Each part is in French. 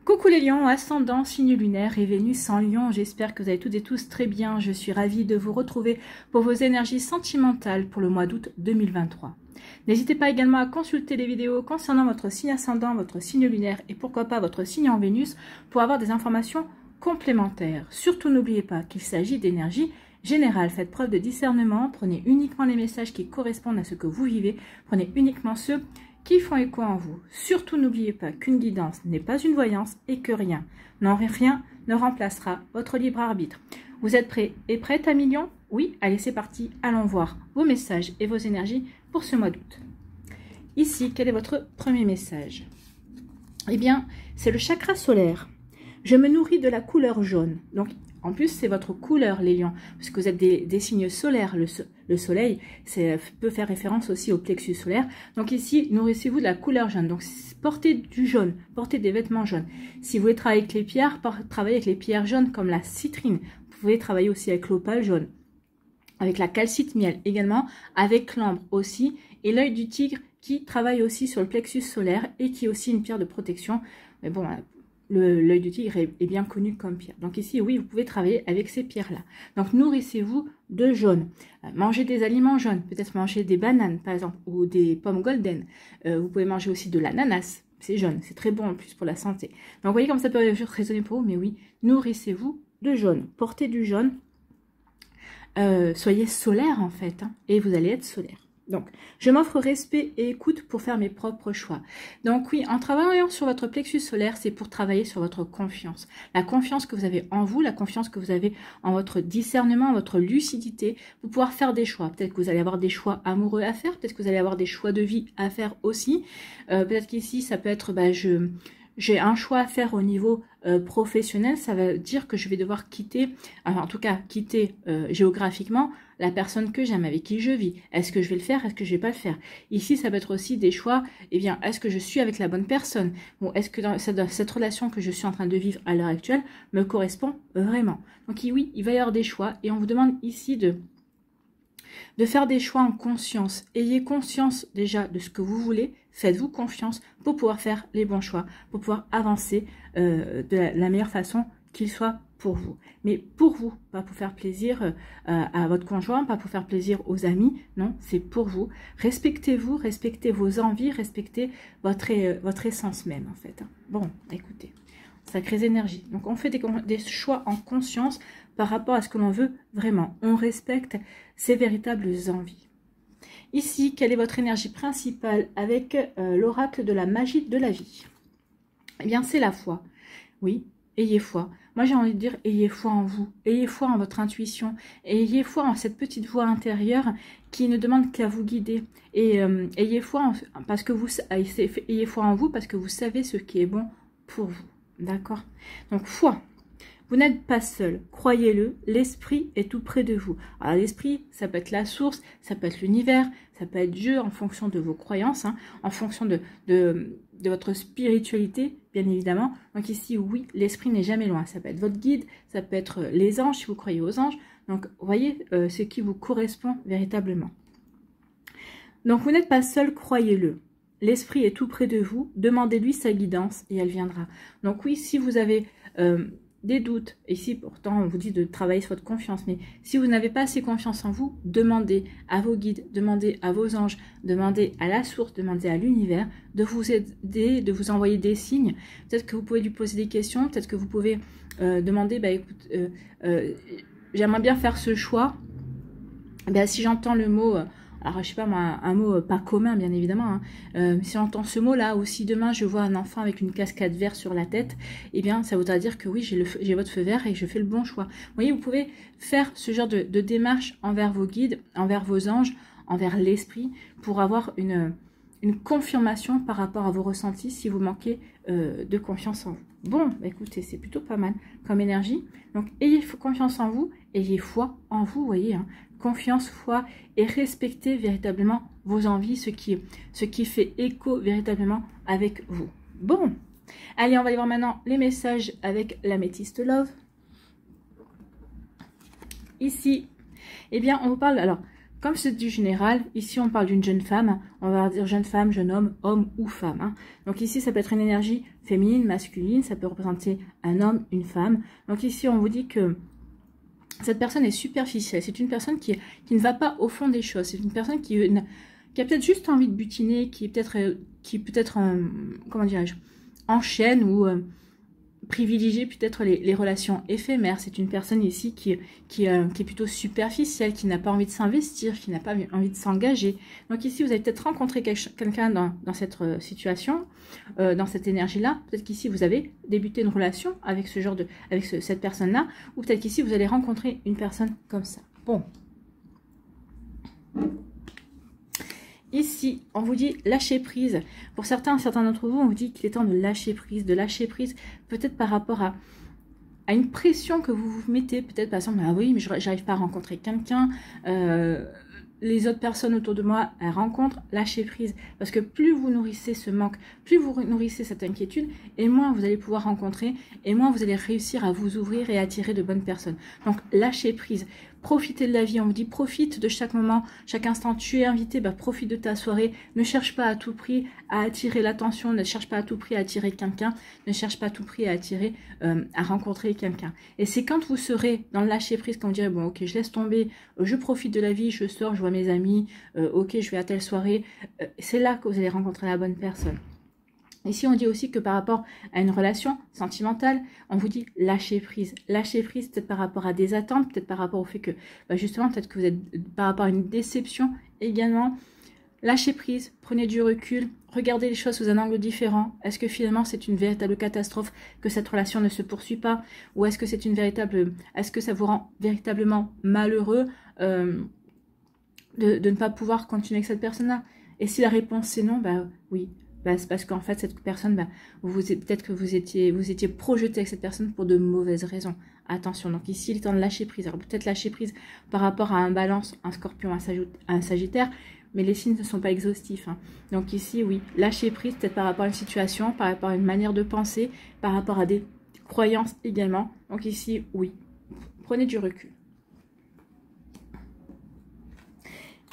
Coucou les lions, ascendant, signe lunaire et Vénus en lion, j'espère que vous allez toutes et tous très bien. Je suis ravie de vous retrouver pour vos énergies sentimentales pour le mois d'août 2023. N'hésitez pas également à consulter les vidéos concernant votre signe ascendant, votre signe lunaire et pourquoi pas votre signe en Vénus pour avoir des informations complémentaires. Surtout n'oubliez pas qu'il s'agit d'énergie générale. Faites preuve de discernement, prenez uniquement les messages qui correspondent à ce que vous vivez, prenez uniquement ceux qui font écho en vous. Surtout n'oubliez pas qu'une guidance n'est pas une voyance et que rien ne remplacera votre libre arbitre. Vous êtes prêts et prêtes à millions? Oui, allez c'est parti, allons voir vos messages et vos énergies pour ce mois d'août. Ici, quel est votre premier message? Eh bien, c'est le chakra solaire. Je me nourris de la couleur jaune. Donc, en plus, c'est votre couleur, les lions, parce que vous êtes des signes solaires. Le soleil peut faire référence aussi au plexus solaire. Donc ici, nourrissez-vous de la couleur jaune. Donc, portez du jaune, portez des vêtements jaunes. Si vous voulez travailler avec les pierres, travaillez avec les pierres jaunes comme la citrine. Vous pouvez travailler aussi avec l'opale jaune, avec la calcite miel également, avec l'ambre aussi, et l'œil du tigre qui travaille aussi sur le plexus solaire et qui est aussi une pierre de protection. Mais bon, l'œil du tigre est bien connu comme pierre. Donc ici, oui, vous pouvez travailler avec ces pierres-là. Donc nourrissez-vous de jaune. Mangez des aliments jaunes. Peut-être manger des bananes, par exemple, ou des pommes golden. Vous pouvez manger aussi de l'ananas. C'est jaune. C'est très bon en plus pour la santé. Donc vous voyez comme ça peut résonner pour vous. Mais oui, nourrissez-vous de jaune. Portez du jaune. Soyez solaire en fait. Hein, et vous allez être solaire. Donc, je m'offre respect et écoute pour faire mes propres choix. Donc oui, en travaillant sur votre plexus solaire, c'est pour travailler sur votre confiance. La confiance que vous avez en vous, la confiance que vous avez en votre discernement, en votre lucidité, pour pouvoir faire des choix. Peut-être que vous allez avoir des choix amoureux à faire, peut-être que vous allez avoir des choix de vie à faire aussi. Peut-être qu'ici, ça peut être, j'ai un choix à faire au niveau professionnel, ça veut dire que je vais devoir quitter, en tout cas quitter géographiquement la personne que j'aime, avec qui je vis. Est-ce que je vais le faire? Est-ce que je vais pas le faire? Ici, ça peut être aussi des choix, eh bien, est-ce que je suis avec la bonne personne? Bon, est-ce que dans cette relation que je suis en train de vivre à l'heure actuelle me correspond vraiment? Donc oui, il va y avoir des choix et on vous demande ici de faire des choix en conscience. Ayez conscience déjà de ce que vous voulez, faites-vous confiance pour pouvoir faire les bons choix, pour pouvoir avancer de la meilleure façon qu'il soit pour vous. Mais pour vous, pas pour faire plaisir à votre conjoint, pas pour faire plaisir aux amis, non, c'est pour vous. Respectez-vous, respectez vos envies, respectez votre essence même en fait. Bon, écoutez, sacrées énergies. Donc on fait des choix en conscience par rapport à ce que l'on veut vraiment. On respecte ses véritables envies. Ici, quelle est votre énergie principale avec l'oracle de la magie de la vie? Eh bien, c'est la foi. Oui, ayez foi. Moi, j'ai envie de dire, ayez foi en vous. Ayez foi en votre intuition. Ayez foi en cette petite voix intérieure qui ne demande qu'à vous guider. Et ayez foi ayez foi en vous parce que vous savez ce qui est bon pour vous. D'accord? Donc, foi. Vous n'êtes pas seul, croyez-le, l'esprit est tout près de vous. Alors l'esprit, ça peut être la source, ça peut être l'univers, ça peut être Dieu en fonction de vos croyances, hein, en fonction de votre spiritualité, bien évidemment. Donc ici, oui, l'esprit n'est jamais loin. Ça peut être votre guide, ça peut être les anges, si vous croyez aux anges. Donc, voyez ce qui vous correspond véritablement. Donc, vous n'êtes pas seul, croyez-le. L'esprit est tout près de vous, demandez-lui sa guidance et elle viendra. Donc oui, si vous avez des doutes, ici pourtant on vous dit de travailler sur votre confiance, mais si vous n'avez pas assez confiance en vous, demandez à vos guides, demandez à vos anges, demandez à la source, demandez à l'univers de vous aider, de vous envoyer des signes. Peut-être que vous pouvez lui poser des questions, peut-être que vous pouvez demander, écoute, j'aimerais bien faire ce choix, si j'entends le mot... alors, je sais pas moi, un mot pas commun, bien évidemment. Hein. Si j'entends ce mot-là, ou si demain je vois un enfant avec une casquette verte sur la tête, eh bien, ça voudra dire que oui, j'ai votre feu vert et je fais le bon choix. Vous voyez, vous pouvez faire ce genre de démarche envers vos guides, envers vos anges, envers l'esprit, pour avoir une confirmation par rapport à vos ressentis si vous manquez de confiance en vous. Bon, écoutez, c'est plutôt pas mal comme énergie. Donc, ayez confiance en vous, ayez foi en vous, vous voyez, hein. Confiance, foi et respectez véritablement vos envies, ce qui fait écho véritablement avec vous. Bon, allez, on va aller voir maintenant les messages avec l'améthyste Love. Ici, eh bien, on vous parle, alors, comme c'est du général, ici on parle d'une jeune femme, on va dire jeune femme, jeune homme, homme ou femme. Hein. Donc ici ça peut être une énergie féminine, masculine, ça peut représenter un homme, une femme. Donc ici on vous dit que cette personne est superficielle, c'est une personne qui ne va pas au fond des choses, c'est une personne qui a peut-être juste envie de butiner, qui peut-être comment dirais-je, enchaîne ou privilégier peut-être les relations éphémères. C'est une personne ici qui est plutôt superficielle, qui n'a pas envie de s'investir, qui n'a pas envie de s'engager. Donc ici, vous avez peut-être rencontré quelqu'un dans cette situation, dans cette énergie-là. Peut-être qu'ici, vous avez débuté une relation avec cette personne-là, ou peut-être qu'ici, vous allez rencontrer une personne comme ça. Bon. Ici, on vous dit lâcher prise. Pour certains d'entre vous, on vous dit qu'il est temps de lâcher prise peut-être par rapport à une pression que vous vous mettez, peut-être par exemple, ah oui, mais j'arrive pas à rencontrer quelqu'un, les autres personnes autour de moi, elles rencontrent, lâcher prise. Parce que plus vous nourrissez ce manque, plus vous nourrissez cette inquiétude, et moins vous allez pouvoir rencontrer, et moins vous allez réussir à vous ouvrir et attirer de bonnes personnes. Donc, lâcher prise. Profitez de la vie, on vous dit profite de chaque moment, chaque instant. Tu es invité, bah, profite de ta soirée. Ne cherche pas à tout prix à attirer l'attention, ne cherche pas à tout prix à attirer quelqu'un, ne cherche pas à tout prix à rencontrer quelqu'un. Et c'est quand vous serez dans le lâcher prise, quand vous direz bon ok, je laisse tomber, je profite de la vie, je sors, je vois mes amis, ok, je vais à telle soirée. C'est là que vous allez rencontrer la bonne personne. Ici, on dit aussi que par rapport à une relation sentimentale, on vous dit lâcher prise. Lâcher prise peut-être par rapport à des attentes, peut-être par rapport au fait que, bah justement, peut-être que vous êtes par rapport à une déception également. Lâchez prise, prenez du recul, regardez les choses sous un angle différent. Est-ce que finalement c'est une véritable catastrophe que cette relation ne se poursuit pas? Ou est-ce que c'est est-ce que ça vous rend véritablement malheureux de ne pas pouvoir continuer avec cette personne-là? Et si la réponse c'est non, bah oui. Bah, c'est parce qu'en fait cette personne, bah, peut-être que vous étiez projeté avec cette personne pour de mauvaises raisons. Attention, donc ici il est temps de lâcher prise. Alors peut-être lâcher prise par rapport à un balance, un scorpion, un sagittaire, mais les signes ne sont pas exhaustifs. Hein. Donc ici oui, lâcher prise peut-être par rapport à une situation, par rapport à une manière de penser, par rapport à des croyances également. Donc ici oui, prenez du recul.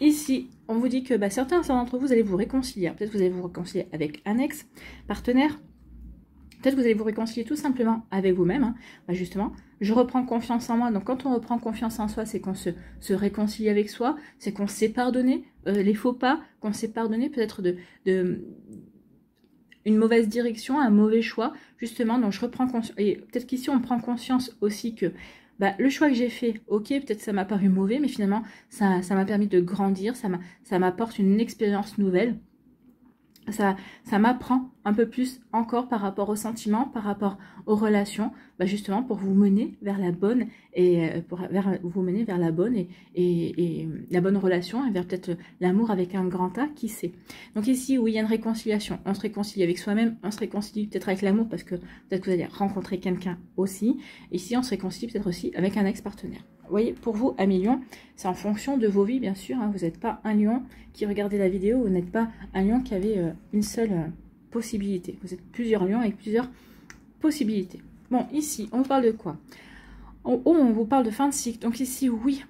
Ici, on vous dit que bah, certains d'entre vous, allez vous réconcilier. Peut-être que vous allez vous réconcilier avec un ex-partenaire. Peut-être que vous allez vous réconcilier tout simplement avec vous-même. Hein. Bah, justement, je reprends confiance en moi. Donc, quand on reprend confiance en soi, c'est qu'on se réconcilie avec soi. C'est qu'on sait pardonner les faux pas, qu'on sait pardonner peut-être une mauvaise direction, un mauvais choix. Justement, donc je reprends conscience. Et peut-être qu'ici, on prend conscience aussi que bah, le choix que j'ai fait, ok, peut-être ça m'a paru mauvais, mais finalement, ça m'a permis de grandir, ça m'apporte une expérience nouvelle. Ça m'apprend un peu plus encore par rapport aux sentiments, par rapport aux relations, bah justement pour vous mener vers la bonne et la bonne relation et vers peut-être l'amour avec un grand A, qui sait. Donc ici, oui, il y a une réconciliation. On se réconcilie avec soi-même, on se réconcilie peut-être avec l'amour parce que peut-être que vous allez rencontrer quelqu'un aussi. Ici, on se réconcilie peut-être aussi avec un ex-partenaire. Vous voyez, pour vous, amis lions, c'est en fonction de vos vies, bien sûr. Hein. Vous n'êtes pas un lion qui regardait la vidéo, vous n'êtes pas un lion qui avait une seule possibilité. Vous êtes plusieurs lions avec plusieurs possibilités. Bon, ici, on vous parle de quoi? En haut, on vous parle de fin de cycle. Donc ici, oui,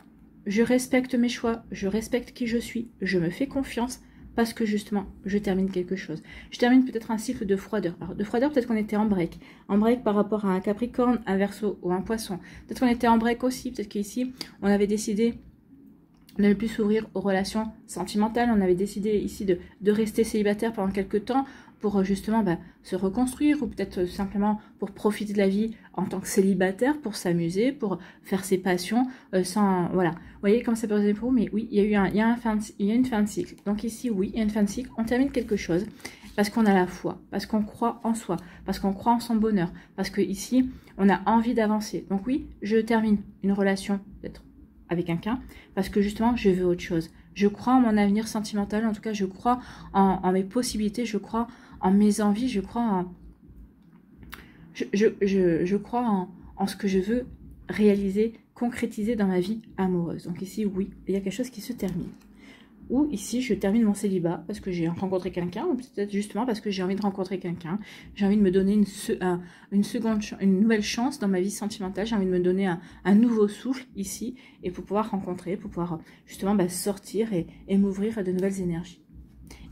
je respecte mes choix, je respecte qui je suis, je me fais confiance parce que justement, je termine quelque chose. Je termine peut-être un cycle de froideur. Alors, de froideur, peut-être qu'on était en break. En break par rapport à un Capricorne, un Verseau ou un Poisson. Peut-être qu'on était en break aussi. Peut-être qu'ici, on avait décidé de ne plus s'ouvrir aux relations sentimentales. On avait décidé ici de rester célibataire pendant quelques temps pour justement se reconstruire ou peut-être simplement pour profiter de la vie en tant que célibataire, pour s'amuser, pour faire ses passions sans... Voilà. Vous voyez comment ça peut résonner pour vous, mais oui, il y a une fin de cycle. Donc ici, oui, il y a une fin de cycle. On termine quelque chose parce qu'on a la foi, parce qu'on croit en soi, parce qu'on croit en son bonheur, parce que ici, on a envie d'avancer. Donc oui, je termine une relation peut-être avec quelqu'un parce que justement, je veux autre chose. Je crois en mon avenir sentimental, en tout cas, je crois en mes possibilités, je crois en mes envies, je crois en... Je crois en ce que je veux réaliser, concrétiser dans ma vie amoureuse. Donc ici, oui, il y a quelque chose qui se termine. Ou ici, je termine mon célibat parce que j'ai rencontré quelqu'un, ou peut-être justement parce que j'ai envie de rencontrer quelqu'un. J'ai envie de me donner une nouvelle chance dans ma vie sentimentale. J'ai envie de me donner un nouveau souffle ici, et pour pouvoir rencontrer, pour pouvoir justement sortir et m'ouvrir à de nouvelles énergies.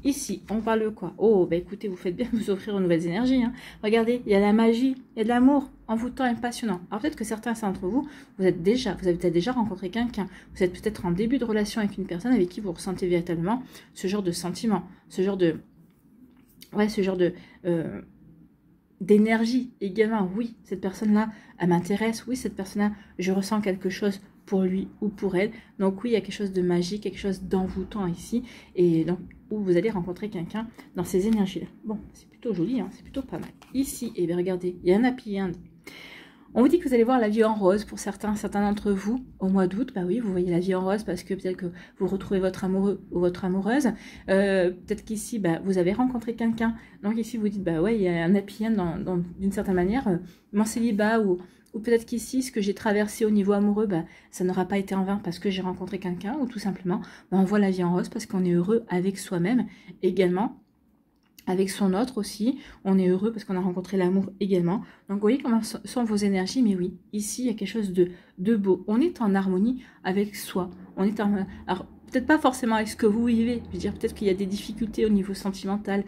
Ici, on parle de quoi? Oh, bah écoutez, vous faites bien de vous offrir aux nouvelles énergies. Hein. Regardez, il y a la magie, il y a de l'amour, envoûtant et passionnant. Alors peut-être que certains d'entre vous, vous avez peut-être déjà rencontré quelqu'un. Vous êtes peut-être en début de relation avec une personne avec qui vous ressentez véritablement ce genre de sentiment, ce genre de... Ouais, ce genre de... d'énergie également. Oui, cette personne-là, elle m'intéresse. Oui, cette personne-là, je ressens quelque chose pour lui ou pour elle. Donc oui, il y a quelque chose de magique, quelque chose d'envoûtant ici. Et donc, où vous allez rencontrer quelqu'un dans ces énergies-là. Bon, c'est plutôt joli, hein, c'est plutôt pas mal. Ici, et bien regardez, il y a un happy end. On vous dit que vous allez voir la vie en rose pour certains d'entre vous au mois d'août. Bah oui, vous voyez la vie en rose parce que peut-être que vous retrouvez votre amoureux ou votre amoureuse. Peut-être qu'ici, bah, vous avez rencontré quelqu'un. Donc ici, vous dites, bah ouais, il y a un happy end d'une certaine manière. Mon célibat ou peut-être qu'ici, ce que j'ai traversé au niveau amoureux, bah, ça n'aura pas été en vain parce que j'ai rencontré quelqu'un, ou tout simplement, bah, on voit la vie en rose parce qu'on est heureux avec soi-même également, avec son autre aussi. On est heureux parce qu'on a rencontré l'amour également. Donc, vous voyez comment sont vos énergies, mais oui, ici, il y a quelque chose de beau. On est en harmonie avec soi. On est en... Alors, peut-être pas forcément avec ce que vous vivez. Je veux dire, peut-être qu'il y a des difficultés au niveau sentimental.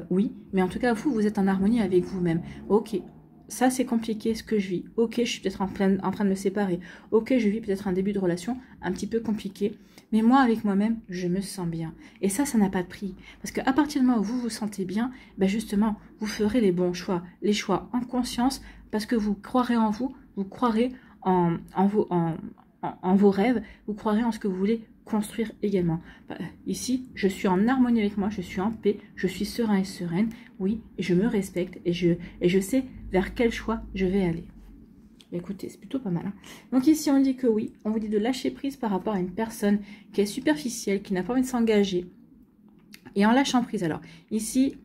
Oui, mais en tout cas, vous êtes en harmonie avec vous-même. Ok. Ça, c'est compliqué ce que je vis. Ok, je suis peut-être en train de me séparer. Ok, je vis peut-être un début de relation un petit peu compliqué. Mais moi, avec moi-même, je me sens bien. Et ça n'a pas de prix. Parce qu'à partir du moment où vous vous sentez bien, ben justement, vous ferez les bons choix. Les choix en conscience, parce que vous croirez en vous croirez en vos rêves, vous croirez en ce que vous voulez construire également. Ici, je suis en harmonie avec moi, je suis en paix, je suis serein et sereine, oui, et je me respecte et je sais vers quel choix je vais aller. Écoutez, c'est plutôt pas mal. Hein. Donc ici, on dit que oui, on vous dit de lâcher prise par rapport à une personne qui est superficielle, qui n'a pas envie de s'engager. Et en lâchant prise, alors, ici,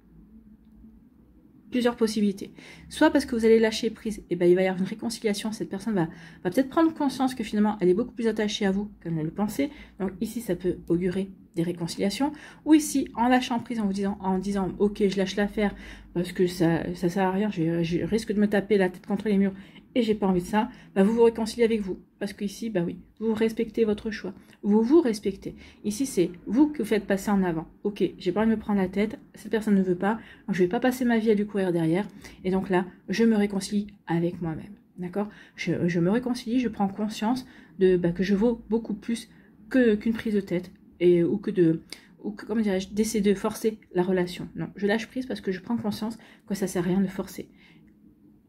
plusieurs possibilités. Soit parce que vous allez lâcher prise, et ben il va y avoir une réconciliation, cette personne va peut-être prendre conscience que finalement elle est beaucoup plus attachée à vous qu'elle ne le pensait. Donc ici ça peut augurer des réconciliations. Ou ici en lâchant prise, en disant ok, je lâche l'affaire parce que ça sert à rien, je risque de me taper la tête contre les murs et j'ai pas envie de ça, bah vous vous réconciliez avec vous. Parce qu'ici, bah oui, vous respectez votre choix. Vous vous respectez. Ici, c'est vous que vous faites passer en avant. Ok, j'ai pas envie de me prendre la tête, cette personne ne veut pas, donc je vais pas passer ma vie à lui courir derrière. Et donc là, je me réconcilie avec moi-même. D'accord, je me réconcilie, je prends conscience que je vaux beaucoup plus qu'une prise de tête ou comment dirais-je, d'essayer de forcer la relation. Non, je lâche prise parce que je prends conscience que ça sert à rien de forcer.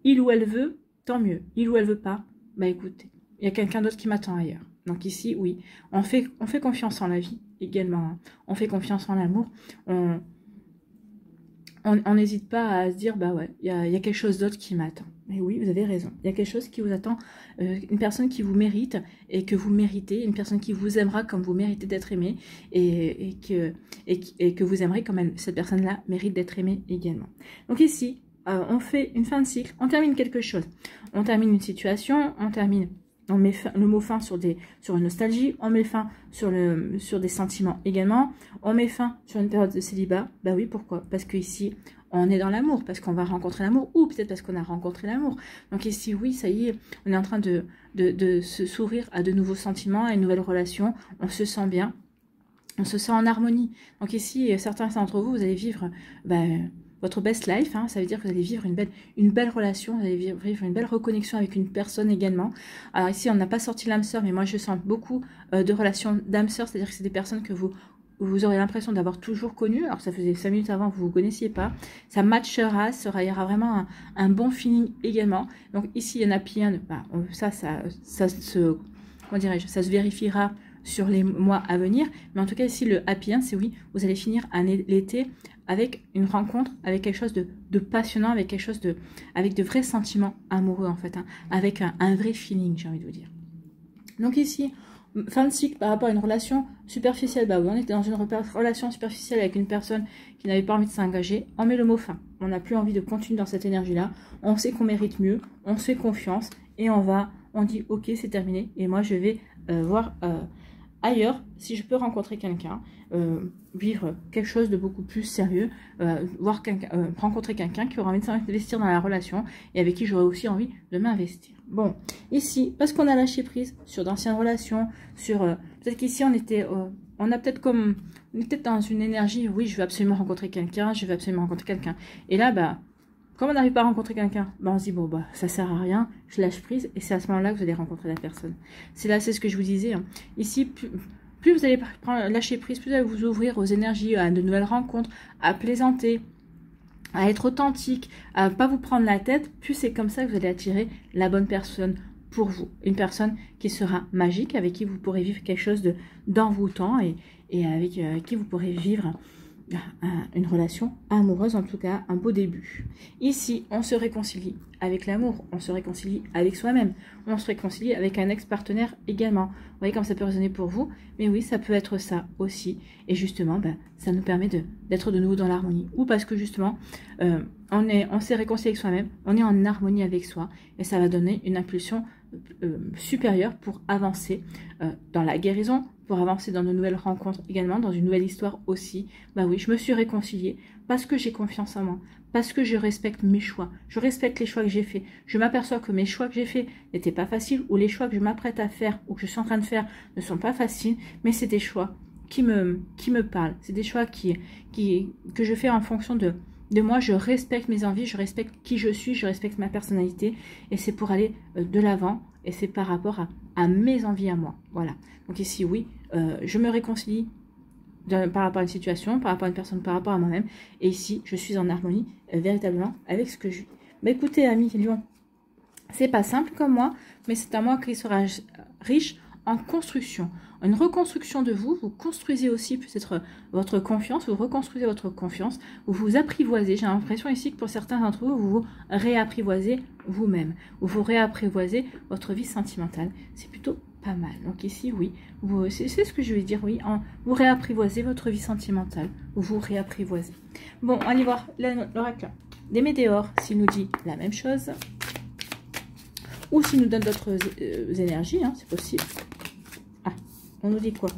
Il ou elle veut, tant mieux. Il ou elle veut pas, bah écoutez, il y a quelqu'un d'autre qui m'attend ailleurs. Donc ici, oui, on fait confiance en la vie également. Hein. On fait confiance en l'amour. On n'hésite pas à se dire, bah ouais, il y a quelque chose d'autre qui m'attend. Et oui, vous avez raison. Il y a quelque chose qui vous attend, une personne qui vous mérite et que vous méritez, une personne qui vous aimera comme vous méritez d'être aimé et que vous aimerez comme cette personne-là mérite d'être aimée également. Donc ici, on fait une fin de cycle, on termine quelque chose. On termine une situation, on met le mot fin sur une nostalgie, on met fin sur des sentiments également, on met fin sur une période de célibat. Bah oui, pourquoi? Parce qu'ici, on est dans l'amour, parce qu'on va rencontrer l'amour, ou peut-être parce qu'on a rencontré l'amour. Donc ici, oui, ça y est, on est en train de se s'ouvrir à de nouveaux sentiments, à une nouvelle relation, on se sent bien, on se sent en harmonie. Donc ici, certains d'entre vous, vous allez vivre... votre best life, hein, ça veut dire que vous allez vivre une belle relation, vous allez vivre une belle reconnexion avec une personne également. Alors ici, on n'a pas sorti l'âme sœur, mais moi je sens beaucoup de relations d'âme sœur, c'est-à-dire que c'est des personnes que vous aurez l'impression d'avoir toujours connues. Alors ça faisait 5 minutes avant que vous ne vous connaissiez pas. Ça matchera, il y aura vraiment un bon feeling également. Donc ici, il y en a plein, ça se vérifiera sur les mois à venir. Mais en tout cas, ici, le happy end, c'est oui, vous allez finir l'été avec une rencontre, avec quelque chose de passionnant, avec quelque chose avec de vrais sentiments amoureux en fait, hein, avec un vrai feeling, j'ai envie de vous dire. Donc ici, fin de cycle par rapport à une relation superficielle, bah oui, on était dans une relation superficielle avec une personne qui n'avait pas envie de s'engager, on met le mot fin, on n'a plus envie de continuer dans cette énergie-là, on sait qu'on mérite mieux, on se fait confiance et on dit ok, c'est terminé et moi je vais voir ailleurs, si je peux rencontrer quelqu'un, vivre quelque chose de beaucoup plus sérieux, rencontrer quelqu'un qui aura envie de s'investir dans la relation et avec qui j'aurai aussi envie de m'investir. Bon, ici, parce qu'on a lâché prise sur d'anciennes relations, sur peut-être qu'ici on était, on a peut-être comme, on était dans une énergie, oui, je veux absolument rencontrer quelqu'un, je veux absolument rencontrer quelqu'un. Et là, bah, comme on n'arrive pas à rencontrer quelqu'un, bah on se dit, bon, bah, ça sert à rien, je lâche prise, et c'est à ce moment-là que vous allez rencontrer la personne. C'est là, c'est ce que je vous disais. Hein. Ici, plus vous allez lâcher prise, plus vous allez vous ouvrir aux énergies, à de nouvelles rencontres, à plaisanter, à être authentique, à pas vous prendre la tête, plus c'est comme ça que vous allez attirer la bonne personne pour vous. Une personne qui sera magique, avec qui vous pourrez vivre quelque chose d'envoûtant et avec qui vous pourrez vivre une relation amoureuse, en tout cas un beau début. Ici, on se réconcilie avec l'amour, on se réconcilie avec soi-même, on se réconcilie avec un ex-partenaire également. Vous voyez comme ça peut résonner pour vous, mais oui, ça peut être ça aussi. Et justement, ben, ça nous permet d'être de nouveau dans l'harmonie. Ou parce que justement, on s'est réconcilié avec soi-même, on est en harmonie avec soi, et ça va donner une impulsion supérieure pour avancer dans la guérison, pour avancer dans de nouvelles rencontres également, dans une nouvelle histoire aussi. Bah oui, je me suis réconciliée parce que j'ai confiance en moi, parce que je respecte mes choix, je respecte les choix que j'ai faits. Je m'aperçois que mes choix que j'ai faits n'étaient pas faciles, ou les choix que je m'apprête à faire, ou que je suis en train de faire ne sont pas faciles, mais c'est des choix qui me parlent. C'est des choix que je fais en fonction de moi. Je respecte mes envies, je respecte qui je suis, je respecte ma personnalité, et c'est pour aller de l'avant, et c'est par rapport à mes envies à moi. Voilà. Donc ici, oui, je me réconcilie par rapport à une situation, par rapport à une personne, par rapport à moi-même. Et ici, je suis en harmonie véritablement avec ce que je vis. Bah, écoutez, amis Lion, c'est pas simple comme moi, mais c'est un mois qui sera riche en construction. Une reconstruction de vous, vous construisez aussi peut-être votre confiance, vous reconstruisez votre confiance, vous vous apprivoisez. J'ai l'impression ici que pour certains d'entre vous, vous vous réapprivoisez vous-même, vous réapprivoisez votre vie sentimentale. C'est plutôt pas mal. Donc ici, oui, c'est ce que je vais dire, oui, vous réapprivoisez votre vie sentimentale, vous réapprivoisez. Bon, allez voir l'oracle des météores, s'il nous dit la même chose, ou s'il nous donne d'autres énergies, hein, c'est possible. Ah, on nous dit quoi?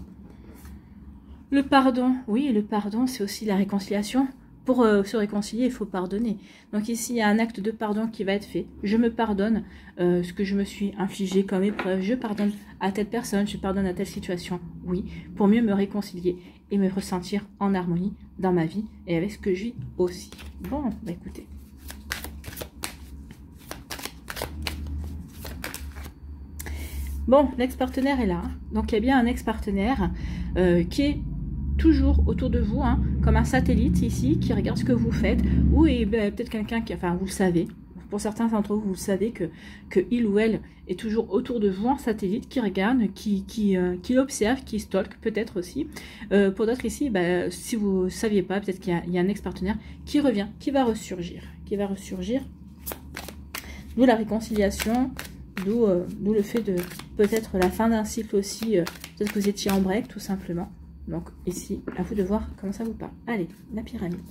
Le pardon, oui, le pardon, c'est aussi la réconciliation. Pour se réconcilier, il faut pardonner. Donc ici, il y a un acte de pardon qui va être fait. Je me pardonne ce que je me suis infligé comme épreuve. Je pardonne à telle personne, je pardonne à telle situation. Oui, pour mieux me réconcilier et me ressentir en harmonie dans ma vie et avec ce que je vis aussi. Bon, bah écoutez. Bon, l'ex-partenaire est là. Donc il y a bien un ex-partenaire qui est toujours autour de vous, hein, comme un satellite ici, qui regarde ce que vous faites, ou peut-être quelqu'un qui, enfin vous le savez, pour certains d'entre vous, vous le savez que il ou elle est toujours autour de vous, en satellite, qui regarde, qui observe, qui stalk, peut-être aussi. Pour d'autres ici, bah, si vous ne saviez pas, peut-être qu'il y a un ex-partenaire qui revient, qui va ressurgir. D'où la réconciliation, d'où le fait de peut-être la fin d'un cycle aussi, peut-être que vous étiez en break, tout simplement. Donc ici, à vous de voir comment ça vous parle. Allez, la pyramide.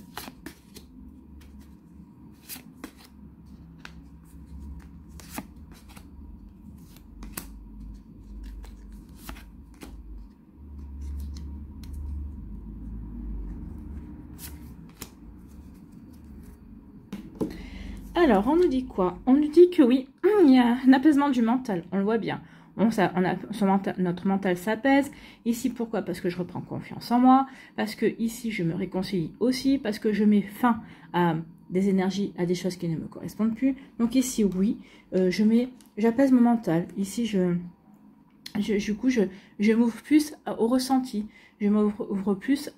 Alors, on nous dit quoi? On nous dit que oui, il y a un apaisement du mental, on le voit bien. Notre mental s'apaise. Ici, pourquoi? Parce que je reprends confiance en moi, parce que ici, je me réconcilie aussi, parce que je mets fin à des énergies, à des choses qui ne me correspondent plus. Donc ici, oui, j'apaise mon mental. Ici, du coup, je m'ouvre plus au ressenti. Je m'ouvre plus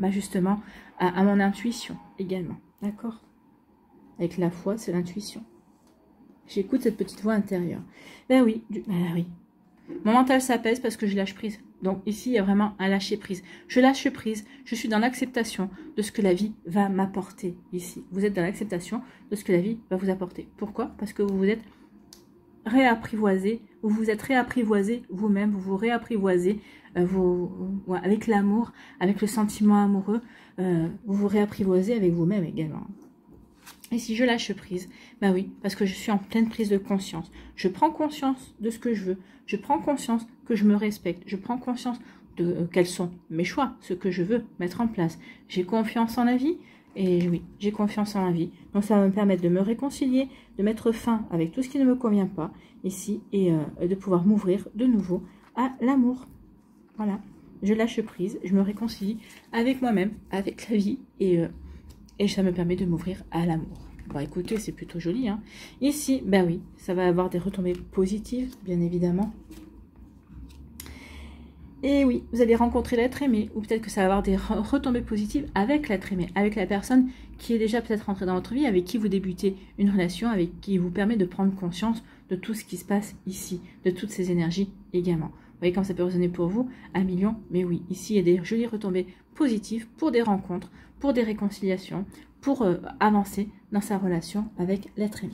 justement à mon intuition également. D'accord? Avec la foi, c'est l'intuition. J'écoute cette petite voix intérieure. Ben oui, oui. Mon mental s'apaise parce que je lâche prise. Donc ici, il y a vraiment un lâcher prise. Je lâche prise, je suis dans l'acceptation de ce que la vie va m'apporter ici. Vous êtes dans l'acceptation de ce que la vie va vous apporter. Pourquoi? Parce que vous vous êtes réapprivoisé, vous êtes réapprivoisé vous-même, vous vous réapprivoisez avec l'amour, avec le sentiment amoureux, vous vous réapprivoisez avec vous-même également. Et si je lâche prise, bah oui, parce que je suis en pleine prise de conscience. Je prends conscience de ce que je veux. Je prends conscience que je me respecte. Je prends conscience de quels sont mes choix, ce que je veux mettre en place. J'ai confiance en la vie. Et oui, j'ai confiance en la vie. Donc ça va me permettre de me réconcilier, de mettre fin avec tout ce qui ne me convient pas ici et de pouvoir m'ouvrir de nouveau à l'amour. Voilà, je lâche prise, je me réconcilie avec moi-même, avec la vie et ça me permet de m'ouvrir à l'amour. Bon, écoutez, c'est plutôt joli. Hein. Ici, ben oui, ça va avoir des retombées positives, bien évidemment. Et oui, vous allez rencontrer l'être aimé, ou peut-être que ça va avoir des retombées positives avec l'être aimé, avec la personne qui est déjà peut-être rentrée dans votre vie, avec qui vous débutez une relation, avec qui vous permet de prendre conscience de tout ce qui se passe ici, de toutes ces énergies également. Vous voyez comme ça peut résonner pour vous, 1 million, mais oui, ici il y a des jolies retombées positives pour des rencontres, pour des réconciliations, pour avancer dans sa relation avec l'être aimé.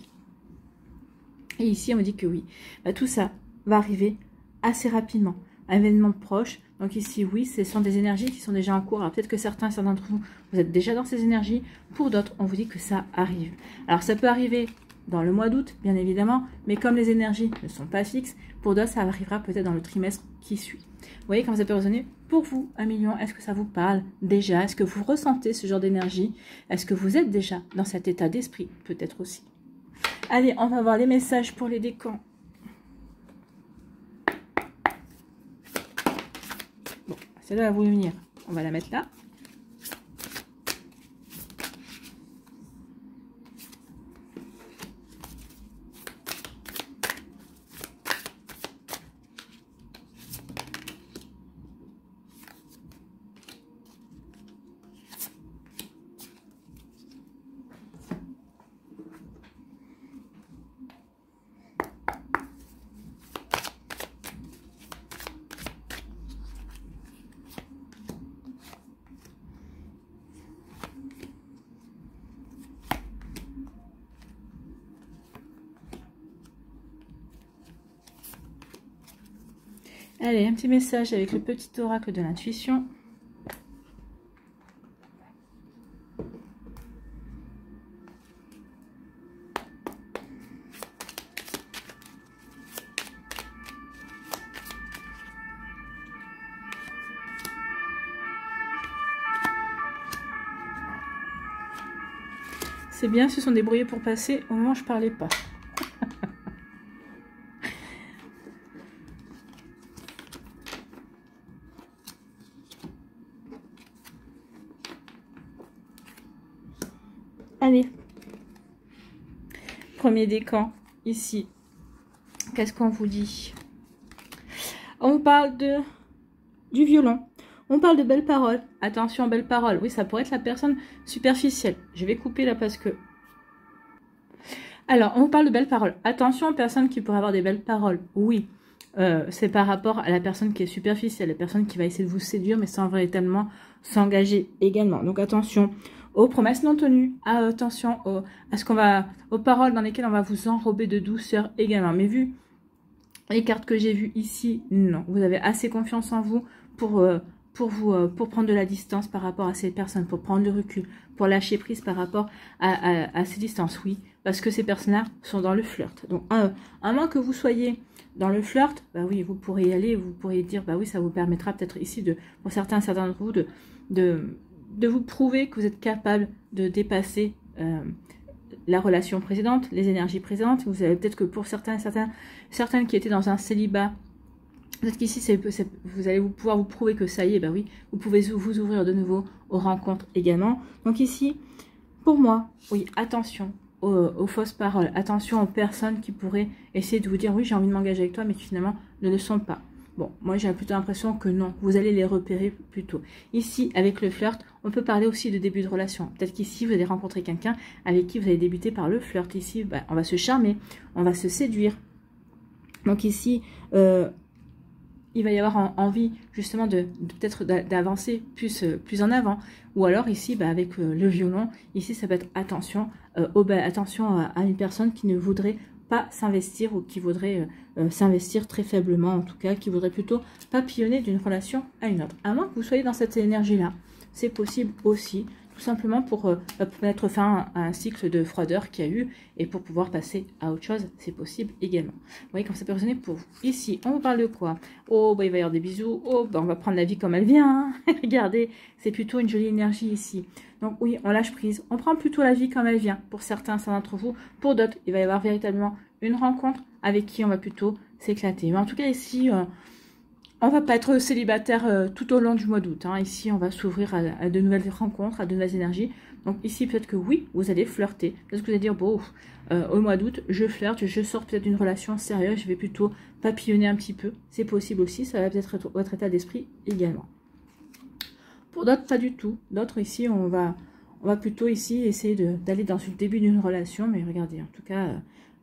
Et ici on me dit que oui, bah, tout ça va arriver assez rapidement. Un événement proche, donc ici oui, ce sont des énergies qui sont déjà en cours. Alors peut-être que certains d'entre vous, vous êtes déjà dans ces énergies, pour d'autres, on vous dit que ça arrive. Alors ça peut arriver dans le mois d'août, bien évidemment, mais comme les énergies ne sont pas fixes, pour d'autres, ça arrivera peut-être dans le trimestre qui suit. Vous voyez comment ça peut résonner pour vous, 1 million. Est-ce que ça vous parle déjà? Est-ce que vous ressentez ce genre d'énergie? Est-ce que vous êtes déjà dans cet état d'esprit? Peut-être aussi. Allez, on va voir les messages pour les décans. Bon, celle-là va vous venir. On va la mettre là. Allez, un petit message avec le petit oracle de l'intuition. C'est bien, se sont débrouillés pour passer au moment où je parlais pas. Allez, premier décan, ici. Qu'est-ce qu'on vous dit? On parle du violon. On parle de belles paroles. Attention, belles paroles. Oui, ça pourrait être la personne superficielle. Je vais couper là parce que... Alors, on vous parle de belles paroles. Attention aux personnes qui pourraient avoir des belles paroles. Oui, c'est par rapport à la personne qui est superficielle, la personne qui va essayer de vous séduire, mais sans véritablement s'engager également. Donc, attention aux promesses non tenues. Attention aux paroles dans lesquelles on va vous enrober de douceur également. Mais vu les cartes que j'ai vues ici, non. Vous avez assez confiance en vous pour prendre de la distance par rapport à ces personnes, pour prendre le recul, pour lâcher prise par rapport à ces distances, oui, parce que ces personnes-là sont dans le flirt. Donc, à moins que vous soyez dans le flirt, bah oui, vous pourrez y aller, vous pourrez dire, bah oui, ça vous permettra peut-être ici, pour certains d'entre vous, de vous prouver que vous êtes capable de dépasser la relation précédente, les énergies présentes. Vous avez peut-être que pour certaines qui étaient dans un célibat, peut-être qu'ici, vous allez pouvoir vous prouver que ça y est, ben oui, vous pouvez vous ouvrir de nouveau aux rencontres également. Donc ici, pour moi, oui, attention aux fausses paroles, attention aux personnes qui pourraient essayer de vous dire, oui, j'ai envie de m'engager avec toi, mais qui finalement ne le sont pas. Bon, moi j'ai plutôt l'impression que non, vous allez les repérer plus tôt. Ici, avec le flirt, on peut parler aussi de début de relation. Peut-être qu'ici, vous allez rencontrer quelqu'un avec qui vous allez débuter par le flirt. Ici, ben, on va se charmer, on va se séduire. Donc ici, il va y avoir envie justement peut-être d'avancer plus en avant. Ou alors ici, bah, avec le violon, ici ça peut être attention, attention à une personne qui ne voudrait pas s'investir ou qui voudrait s'investir très faiblement, en tout cas, qui voudrait plutôt papillonner d'une relation à une autre. À moins que vous soyez dans cette énergie-là, c'est possible aussi. tout simplement pour mettre fin à un cycle de froideur qu'il y a eu et pour pouvoir passer à autre chose, c'est possible également. Vous voyez comme ça peut résonner pour vous. Ici, on vous parle de quoi? Oh, bah, il va y avoir des bisous. Oh, bah, on va prendre la vie comme elle vient. Hein. Regardez, c'est plutôt une jolie énergie ici. Donc oui, on lâche prise. On prend plutôt la vie comme elle vient. Pour certains, ça d'entre vous. Pour d'autres, il va y avoir véritablement une rencontre avec qui on va plutôt s'éclater. Mais en tout cas, ici... on va pas être célibataire tout au long du mois d'août. Hein. Ici, on va s'ouvrir à de nouvelles rencontres, à de nouvelles énergies. Donc ici, peut-être que oui, vous allez flirter. Peut-être que vous allez dire, bon, au mois d'août, je flirte, je sors peut-être d'une relation sérieuse, je vais plutôt papillonner un petit peu. C'est possible aussi, ça va peut-être être votre état d'esprit également. Pour d'autres, pas du tout. D'autres, ici, on va plutôt ici essayer d'aller dans le début d'une relation. Mais regardez, en tout cas,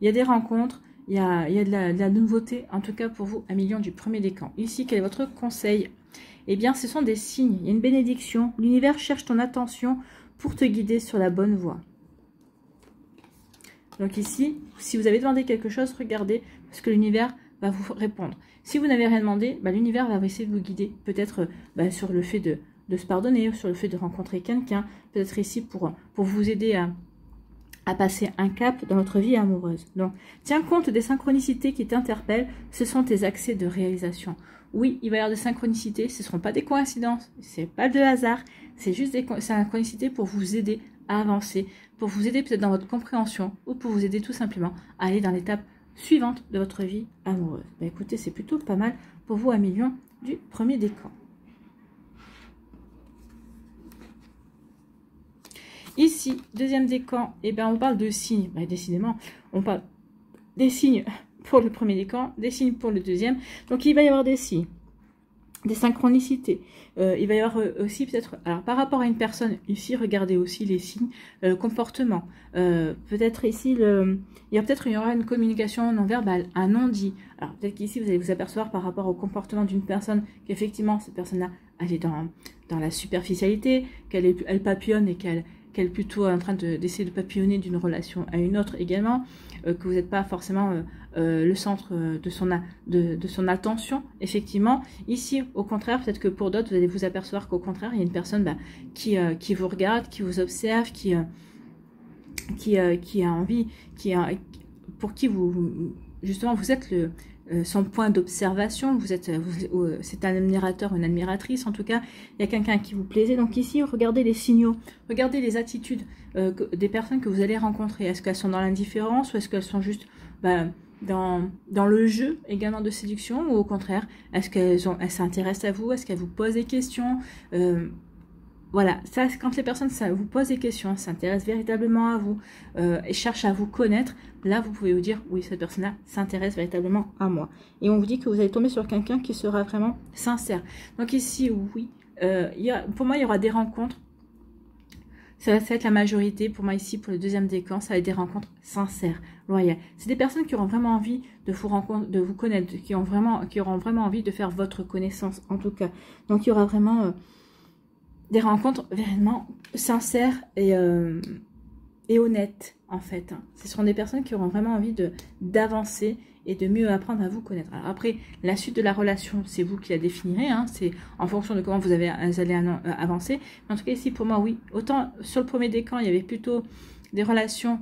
il y a des rencontres. Il y a de la nouveauté, en tout cas pour vous, un million du premier décan. Ici, quel est votre conseil? Eh bien, ce sont des signes. Il y a une bénédiction. L'univers cherche ton attention pour te guider sur la bonne voie. Donc ici, si vous avez demandé quelque chose, regardez, parce que l'univers va vous répondre. Si vous n'avez rien demandé, bah, l'univers va essayer de vous guider. Peut-être sur le fait de se pardonner, sur le fait de rencontrer quelqu'un. Peut-être ici pour vous aider à passer un cap dans votre vie amoureuse. Donc, tiens compte des synchronicités qui t'interpellent, ce sont tes accès de réalisation. Oui, il va y avoir des synchronicités, ce ne seront pas des coïncidences, c'est pas de hasard, c'est juste des synchronicités pour vous aider à avancer, pour vous aider peut-être dans votre compréhension, ou pour vous aider tout simplement à aller dans l'étape suivante de votre vie amoureuse. Bah, écoutez, c'est plutôt pas mal pour vous, un million du premier décan. Ici, deuxième décan, eh ben, on parle de signes. Ben, décidément, on parle des signes pour le premier décan, des signes pour le deuxième. Donc, il va y avoir des signes, des synchronicités. Il va y avoir aussi peut-être, alors par rapport à une personne, ici, regardez aussi les signes, comportement. Peut-être ici, il y aura une communication non verbale, un non-dit. Alors, peut-être qu'ici, vous allez vous apercevoir par rapport au comportement d'une personne, qu'effectivement, cette personne-là, elle est dans la superficialité, qu'elle papillonne et qu'elle est plutôt en train d'essayer de papillonner d'une relation à une autre également, que vous n'êtes pas forcément le centre de son attention, effectivement. Ici, au contraire, peut-être que pour d'autres, vous allez vous apercevoir qu'au contraire, il y a une personne qui vous regarde, qui vous observe, qui a envie, pour qui justement, vous êtes son point d'observation, c'est un admirateur, une admiratrice, en tout cas, il y a quelqu'un qui vous plaisait. Donc ici, regardez les signaux, regardez les attitudes des personnes que vous allez rencontrer. Est-ce qu'elles sont dans l'indifférence ou est-ce qu'elles sont juste dans le jeu également de séduction, ou au contraire, est-ce qu'elles s'intéressent à vous, est-ce qu'elles vous posent des questions voilà, ça, quand les personnes vous posent des questions, s'intéressent véritablement à vous et cherchent à vous connaître, là, vous pouvez vous dire, oui, cette personne-là s'intéresse véritablement à moi. Et on vous dit que vous allez tomber sur quelqu'un qui sera vraiment sincère. Donc ici, oui, pour moi, il y aura des rencontres. Ça va être la majorité. Pour moi, ici, pour le deuxième décan, ça va être des rencontres sincères, loyales. C'est des personnes qui auront vraiment envie de vous connaître, qui auront vraiment envie de faire votre connaissance, en tout cas. Donc, il y aura vraiment... des rencontres vraiment sincères et honnêtes, en fait. Ce seront des personnes qui auront vraiment envie d'avancer et de mieux apprendre à vous connaître. Alors après, la suite de la relation, c'est vous qui la définirez. C'est en fonction de comment vous allez avancer. Mais en tout cas, ici, pour moi, oui. Autant sur le premier décan, il y avait plutôt des relations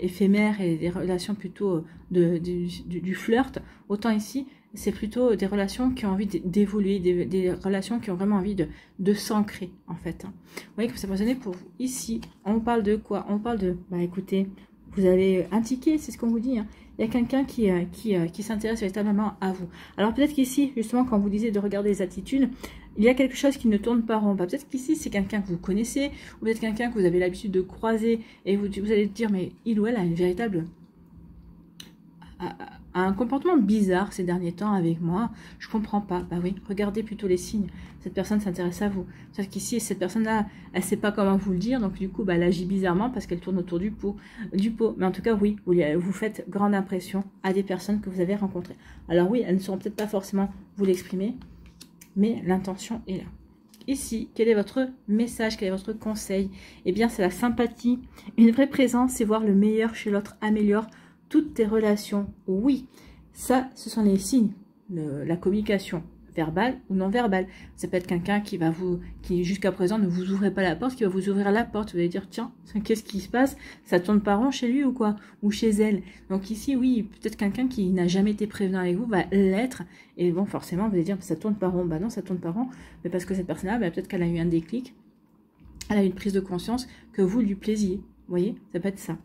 éphémères et des relations plutôt du flirt. Autant ici, c'est plutôt des relations qui ont envie d'évoluer, des relations qui ont vraiment envie de s'ancrer, en fait. Vous voyez que ça peut sonner pour vous. Ici, on parle de quoi? On parle de, écoutez, vous avez un ticket, c'est ce qu'on vous dit. Il y a quelqu'un qui s'intéresse véritablement à vous. Alors peut-être qu'ici, justement, quand vous disiez de regarder les attitudes, il y a quelque chose qui ne tourne pas rond. Peut-être qu'ici, c'est quelqu'un que vous connaissez, ou peut-être quelqu'un que vous avez l'habitude de croiser, et vous allez dire, mais il ou elle a une véritable... un comportement bizarre ces derniers temps avec moi, je comprends pas. Bah oui, regardez plutôt les signes. Cette personne s'intéresse à vous. Sauf qu'ici, cette personne-là, elle sait pas comment vous le dire, donc du coup, elle agit bizarrement parce qu'elle tourne autour du pot. Mais en tout cas, oui, vous faites grande impression à des personnes que vous avez rencontrées. Alors oui, elles ne sauront peut-être pas forcément vous l'exprimer, mais l'intention est là. Ici, quel est votre message, quel est votre conseil? Eh bien, c'est la sympathie. Une vraie présence, c'est voir le meilleur chez l'autre améliore toutes tes relations. Oui, ça, ce sont les signes, la communication verbal ou non verbal. Ça peut être quelqu'un qui jusqu'à présent ne vous ouvrez pas la porte, qui va vous ouvrir la porte. Vous allez dire, tiens, qu'est-ce qui se passe? Ça tourne pas rond chez lui ou quoi? Ou chez elle. Donc ici, oui, peut-être quelqu'un qui n'a jamais été prévenu avec vous va l'être. Et bon, forcément, vous allez dire, ça tourne pas rond. Bah non, ça tourne pas rond. Mais parce que cette personne-là, bah, peut-être qu'elle a eu un déclic. Elle a eu une prise de conscience que vous lui plaisiez. Vous voyez, ça peut être ça.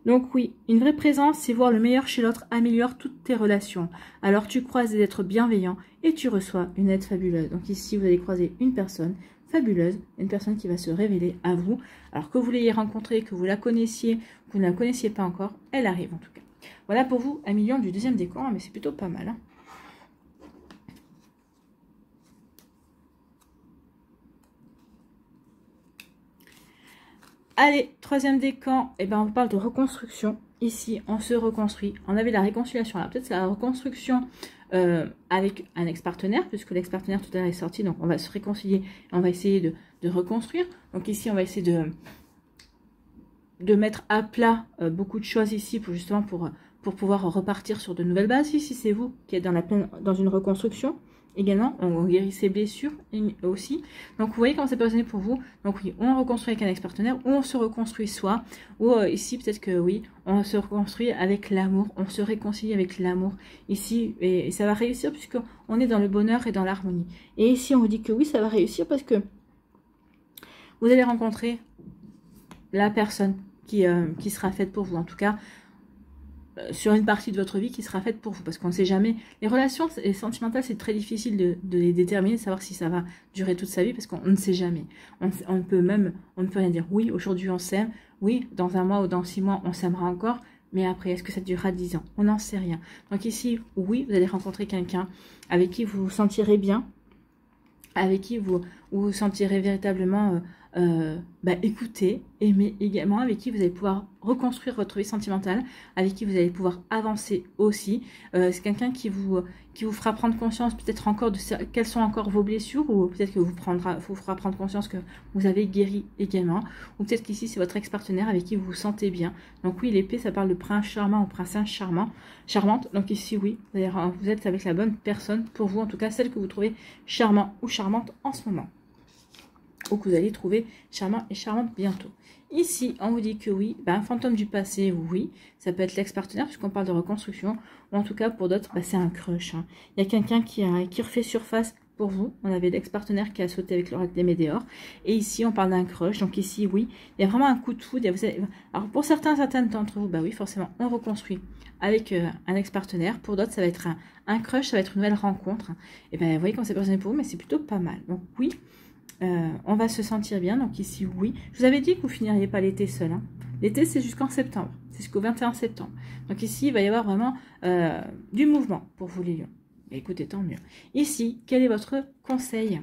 Donc oui, une vraie présence, c'est voir le meilleur chez l'autre, améliore toutes tes relations. Alors tu croises des êtres bienveillants et tu reçois une aide fabuleuse. Donc ici, vous allez croiser une personne fabuleuse, une personne qui va se révéler à vous. Alors que vous l'ayez rencontrée, que vous la connaissiez, que vous ne la connaissiez pas encore, elle arrive en tout cas. Voilà pour vous, 1 million du deuxième décan, mais c'est plutôt pas mal. Hein. Allez, troisième décan, eh ben on parle de reconstruction. Ici, on se reconstruit. On avait la réconciliation. Là, peut-être c'est la reconstruction avec un ex-partenaire, puisque l'ex-partenaire tout à l'heure est sorti. Donc, on va se réconcilier. On va essayer de reconstruire. Donc, ici, on va essayer de mettre à plat beaucoup de choses ici pour justement pour pouvoir repartir sur de nouvelles bases. Ici, c'est vous qui êtes dans une reconstruction. Également, on guérit ses blessures aussi. Donc, vous voyez comment ça peut résonner pour vous. Donc, oui, on reconstruit avec un ex-partenaire ou on se reconstruit soi. Ou ici, peut-être que oui, on se reconstruit avec l'amour. On se réconcilie avec l'amour. Ici, et ça va réussir puisqu'on est dans le bonheur et dans l'harmonie. Et ici, on vous dit que oui, ça va réussir parce que vous allez rencontrer la personne qui sera faite pour vous. En tout cas, sur une partie de votre vie qui sera faite pour vous, parce qu'on ne sait jamais. Les relations sentimentales, c'est très difficile de les déterminer, de savoir si ça va durer toute sa vie, parce qu'on ne sait jamais. On ne peut rien dire. Oui, aujourd'hui on s'aime, oui, dans 1 mois ou dans 6 mois, on s'aimera encore, mais après, est-ce que ça durera 10 ans? On n'en sait rien. Donc ici, oui, vous allez rencontrer quelqu'un avec qui vous vous sentirez bien, avec qui vous vous sentirez véritablement écouter, aimer également, avec qui vous allez pouvoir reconstruire votre vie sentimentale, avec qui vous allez pouvoir avancer aussi. C'est quelqu'un qui vous fera prendre conscience peut-être encore de quelles sont encore vos blessures, ou peut-être que vous fera prendre conscience que vous avez guéri également, ou peut-être qu'ici c'est votre ex-partenaire avec qui vous vous sentez bien. Donc oui, l'épée ça parle de prince charmant ou princesse charmante. Donc ici oui, vous êtes avec la bonne personne pour vous, en tout cas celle que vous trouvez charmant ou charmante en ce moment, ou que vous allez trouver charmant et charmante bientôt. Ici, on vous dit que oui, un fantôme du passé, oui, ça peut être l'ex-partenaire, puisqu'on parle de reconstruction, ou en tout cas, pour d'autres, c'est un crush. Hein. Il y a quelqu'un qui refait surface pour vous. On avait l'ex-partenaire qui a sauté avec l'oracle des Météores. Et ici, on parle d'un crush. Donc ici, oui, il y a vraiment un coup de foudre. Alors, pour certaines d'entre vous, oui, forcément, on reconstruit avec un ex-partenaire. Pour d'autres, ça va être un crush, ça va être une nouvelle rencontre. Et vous voyez comment c'est personnel pour vous, mais c'est plutôt pas mal. Donc oui, on va se sentir bien. Donc ici, oui. Je vous avais dit que vous finiriez pas l'été seul. Hein. L'été, c'est jusqu'en septembre. C'est jusqu'au 21 septembre. Donc ici, il va y avoir vraiment du mouvement pour vous, les lions. Écoutez, tant mieux. Ici, quel est votre conseil?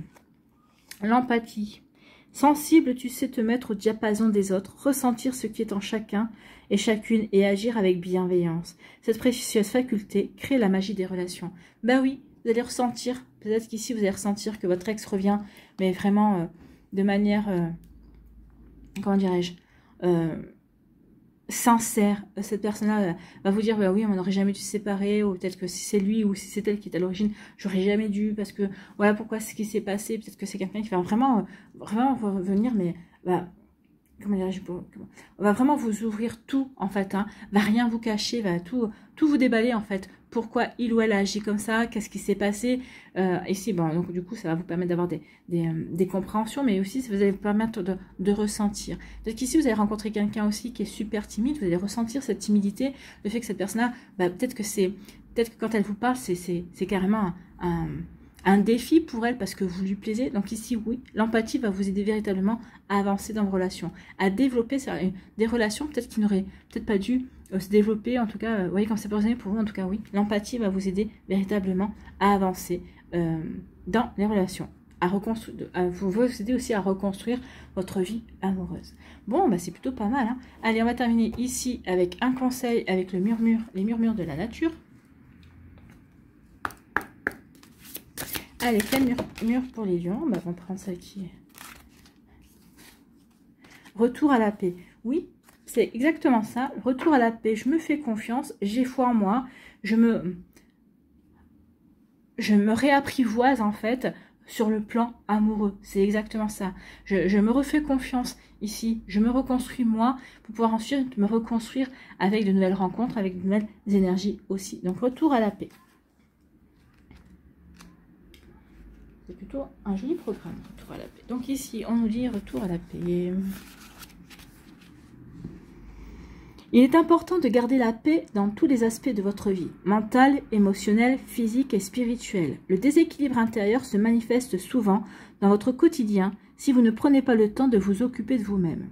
L'empathie. Sensible, tu sais te mettre au diapason des autres, ressentir ce qui est en chacun et chacune et agir avec bienveillance. Cette précieuse faculté crée la magie des relations. Oui, vous allez ressentir, peut-être qu'ici vous allez ressentir que votre ex revient, mais vraiment de manière, comment dirais-je, sincère. Cette personne-là va vous dire, oui, on n'aurait jamais dû se séparer, ou peut-être que si c'est lui ou si c'est elle qui est à l'origine, j'aurais jamais dû, parce que voilà pourquoi ce qui s'est passé, peut-être que c'est quelqu'un qui va vraiment venir, mais comment dirais-je, on va vraiment vous ouvrir tout, en fait, hein, va rien vous cacher, va tout vous déballer, en fait, pourquoi il ou elle a agi comme ça, qu'est-ce qui s'est passé, ici, donc du coup, ça va vous permettre d'avoir des compréhensions, mais aussi, ça vous allez vous permettre de ressentir. Donc ici, vous allez rencontrer quelqu'un aussi qui est super timide, vous allez ressentir cette timidité, le fait que cette personne-là, peut-être que quand elle vous parle, c'est carrément un défi pour elle parce que vous lui plaisez. Donc ici, oui, l'empathie va vous aider véritablement à avancer dans vos relations, à développer des relations peut-être qui n'auraient peut-être pas dû se développer. En tout cas, vous voyez, quand c'est personnel pour vous, en tout cas, oui, l'empathie va vous aider véritablement à avancer dans les relations, vous aider aussi à reconstruire votre vie amoureuse. Bon, c'est plutôt pas mal. Hein. Allez, on va terminer ici avec un conseil avec les murmures de la nature. Allez, quel mur pour les lions? On va prendre celle qui est... Retour à la paix. Oui, c'est exactement ça. Retour à la paix. Je me fais confiance. J'ai foi en moi. je me réapprivoise en fait sur le plan amoureux. C'est exactement ça. Je me refais confiance ici. Je me reconstruis moi pour pouvoir ensuite me reconstruire avec de nouvelles rencontres, avec de nouvelles énergies aussi. Donc retour à la paix. C'est plutôt un joli programme, retour à la paix. Donc ici, on nous dit retour à la paix. Il est important de garder la paix dans tous les aspects de votre vie, mentale, émotionnelle, physique et spirituelle. Le déséquilibre intérieur se manifeste souvent dans votre quotidien si vous ne prenez pas le temps de vous occuper de vous-même.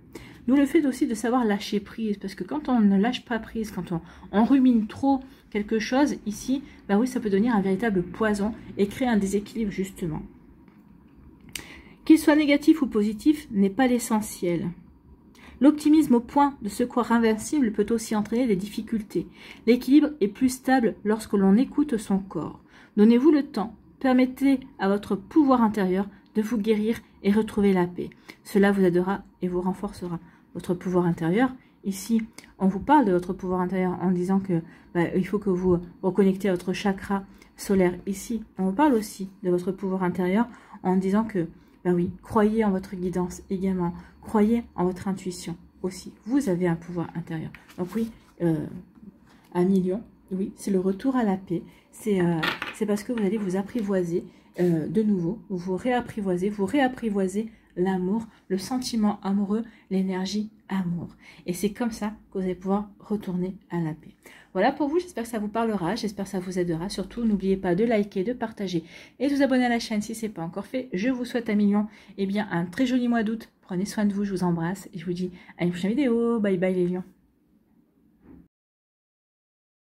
Nous, le fait aussi de savoir lâcher prise, parce que quand on ne lâche pas prise, quand on rumine trop quelque chose, ici, bah oui, ça peut devenir un véritable poison et créer un déséquilibre justement. Qu'il soit négatif ou positif n'est pas l'essentiel. L'optimisme au point de se croire invincible peut aussi entraîner des difficultés. L'équilibre est plus stable lorsque l'on écoute son corps. Donnez-vous le temps, permettez à votre pouvoir intérieur de vous guérir et retrouver la paix. Cela vous aidera et vous renforcera. Votre pouvoir intérieur, ici, on vous parle de votre pouvoir intérieur en disant que il faut que vous reconnectez à votre chakra solaire. Ici, on vous parle aussi de votre pouvoir intérieur en disant que oui, croyez en votre guidance également. Croyez en votre intuition aussi. Vous avez un pouvoir intérieur. Donc oui, 1 million, oui, c'est le retour à la paix. C'est parce que vous allez vous apprivoiser de nouveau. Vous réapprivoisez l'amour, le sentiment amoureux, l'énergie amour. Et c'est comme ça que vous allez pouvoir retourner à la paix. Voilà pour vous, j'espère que ça vous parlera, j'espère que ça vous aidera. Surtout, n'oubliez pas de liker, de partager et de vous abonner à la chaîne si ce n'est pas encore fait. Je vous souhaite 1 million, un très joli mois d'août. Prenez soin de vous, je vous embrasse et je vous dis à une prochaine vidéo. Bye bye les lions.